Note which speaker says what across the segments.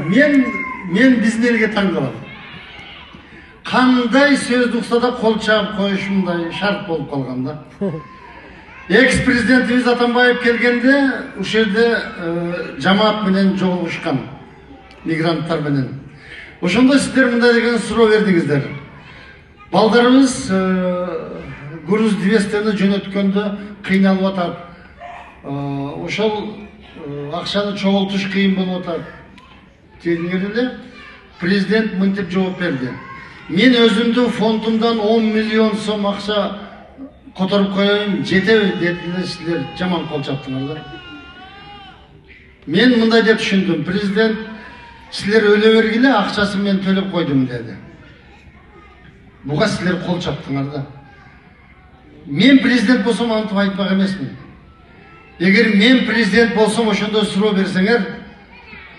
Speaker 1: Men биздин элге таң калам. Кандай сөздү укса да кол чаап коюшундай шарт болуп калган да. Экс-президентибиз Атамбаев келгенде ушул жерде жамаат менен жолугушкан, мигранттар менен. Ошондо сиздер мындай деген суроо бердиңиздер. Балдарыбыз груз двестени жөнөткөндө кыйналып атат. Ошол акчаны чогултуш кыйын болуп атат. Дедиңер эле, президент мынтип жооп берди. Мен өзүмдүн фондумдан 10 миллион сом акча которуп коеюн, жетеби дедилер, силер жаман кол чаптыңар да. Мен мындай деп түшүндүм, президент силер өлө бергиле, акчасын мен төлөп койдум деди. Буга силер кол чаптыңар да. Мен президент болсом антип айтпак эмесмин. Эгер мен президент болсом ошондой суроо берсеңер,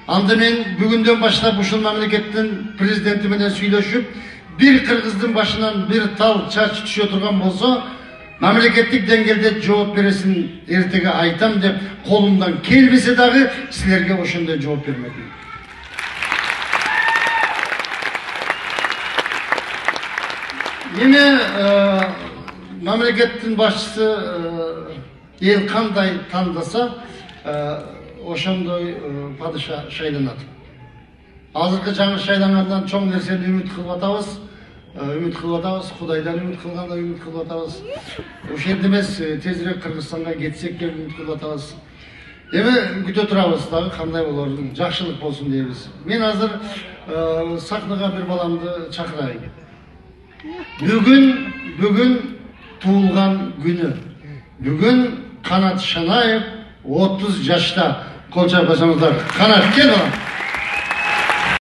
Speaker 1: анда мен бүгүндөн баштап ушул мамлекеттин президенти менен сүйлөшүп, бир кыргыздын башынан бир тал чач түшө турган болсо, мамлекеттик деңгээлде жооп бересин эртеге айтам деп колумдан келбесе дагы силерге ошондой жооп бермедим. Эми мамлекеттин башчысы эл кандай тандаса, ошондой падыша шайланат. Азыркы жаңы шайлангандан чоң нерсени үмүт кылып атабыз. Кудайдан үмүт кылганда үмүт кылып атабыз. Ошол жерде эмес, тезирээк Кыргызстанга кетсек деп үмүт кылып атабыз. Эми күтө турабыз дагы кандай болор, жакшылык болсун дейбиз. Мен азыр сахнага бир баламды чакырайын. Бүгүн туулган күнү. Бүгүн Канат Шанаев 30 жашта. Кол чапасаңыздар. Канат, кел балам.